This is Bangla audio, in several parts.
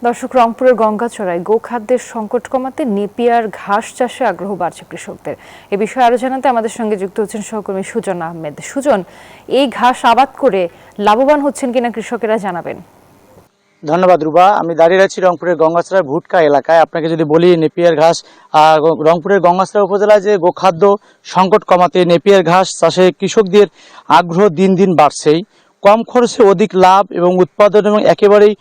দর্শক, রংপুরের গঙ্গাচড়ায় গোখাদ্যের সংকট কমাতে নেপিয়ার ঘাস চাষে আগ্রহ বাড়ছে কৃষকদের। এ বিষয়ে আরো জানাতে আমাদের সঙ্গে যুক্ত হচ্ছেন সহকর্মী সুজন আহমেদ। সুজন, এই ঘাস আবাদ করে লাভবান হচ্ছেন কিনা কৃষকেরা, জানাবেন। ধন্যবাদ রুবা। আমি দাঁড়িয়ে আছি রংপুরের গঙ্গাচড়ার ভুটকা এলাকায়। আপনাকে যদি বলি, নেপিয়ার ঘাস রংপুরের গঙ্গাচড়া উপজেলায় যে গোখাদ্য সংকট কমাতে নেপিয়ার ঘাস চাষে কৃষকদের আগ্রহ দিন দিন বাড়ছেই। কম খরচে অধিক লাভ এবং উৎপাদন, এবং একেবারেই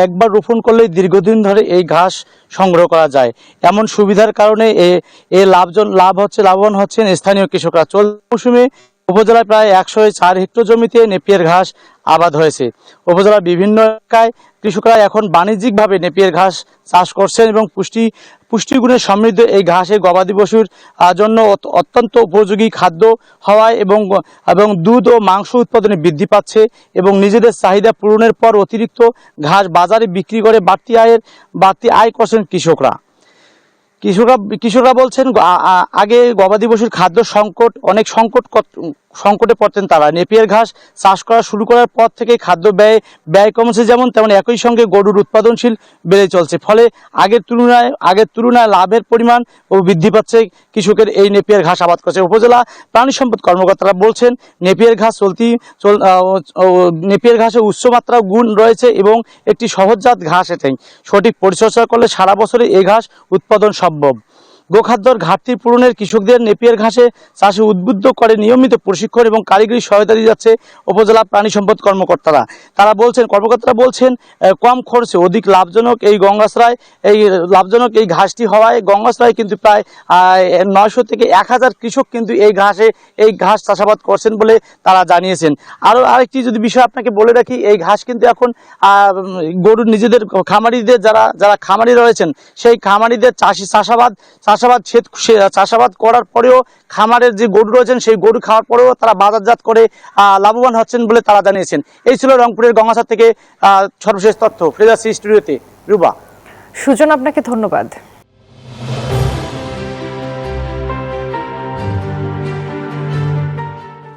একবার রোপণ করলেই দীর্ঘদিন ধরে এই ঘাস সংগ্রহ করা যায়, এমন সুবিধার কারণে লাভবান হচ্ছেন স্থানীয় কৃষকরা। চলতি মৌসুমে উপজেলায় প্রায় 104 হেক্টর জমিতে নেপিয়ার ঘাস আবাদ হয়েছে। উপজেলার বিভিন্ন এলাকায় কৃষকরা এখন বাণিজ্যিকভাবে নেপিয়ার ঘাস চাষ করছেন এবং পুষ্টিগুণে সমৃদ্ধ এই ঘাসে গবাদি পশুর জন্য অত্যন্ত উপযোগী খাদ্য হওয়ায় এবং দুধ ও মাংস উৎপাদনে বৃদ্ধি পাচ্ছে, এবং নিজেদের চাহিদা পূরণের পর অতিরিক্ত ঘাস বাজারে বিক্রি করে বাড়তি আয় করছেন কৃষকরা। কৃষকরা বলছেন, আগে গবাদি পশুর খাদ্য সংকটে পড়তেন তারা। নেপিয়ার ঘাস চাষ করা শুরু করার পর থেকে খাদ্য ব্যয় কমেছে, তেমন একই সঙ্গে গরুর উৎপাদনশীল বেড়ে চলছে। ফলে আগের তুলনায় লাভের পরিমাণ ও বৃদ্ধি পাচ্ছে কৃষকের এই নেপিয়ার ঘাস আবাদ করছে। উপজেলা প্রাণী সম্পদ কর্মকর্তারা বলছেন, নেপিয়ার ঘাসে উচ্চমাত্রা গুণ রয়েছে এবং একটি সহজজাত ঘাস। এটাই সঠিক পরিচর্যা করলে সারা বছরে এই ঘাস উৎপাদন সম্ভব। গোখাদ্যর ঘাটতি পূরণের কৃষকদের নেপিয়ার ঘাসে চাষে উদ্বুদ্ধ করে নিয়মিত প্রশিক্ষণ এবং কারিগরি সহায়তা দিয়ে যাচ্ছে উপজেলা প্রাণী সম্পদ কর্মকর্তারা বলছেন, কম খরচে অধিক লাভজনক এই ঘাসটি হওয়ায় গঙ্গাচড়ায় কিন্তু প্রায় 900 থেকে 1000 কৃষক কিন্তু এই ঘাস চাষাবাদ করছেন বলে তারা জানিয়েছেন। আরেকটি যদি বিষয় আপনাকে বলে রাখি, এই ঘাস কিন্তু এখন গরুর নিজেদের খামারিদের যারা খামারি রয়েছেন, সেই খামারিদের চাষাবাদ করার পরেও খামারের যে গরু রয়েছেন, সেই গরু খাওয়ার পরেও তারা বাজারজাত করে লাভবান হচ্ছেন বলে তারা জানিয়েছেন। এই ছিল রংপুরের গঙ্গাচড়া থেকে সর্বশেষ তথ্য। ফ্রেজার স্টুডিওতে রুবা। সুজন, আপনাকে ধন্যবাদ।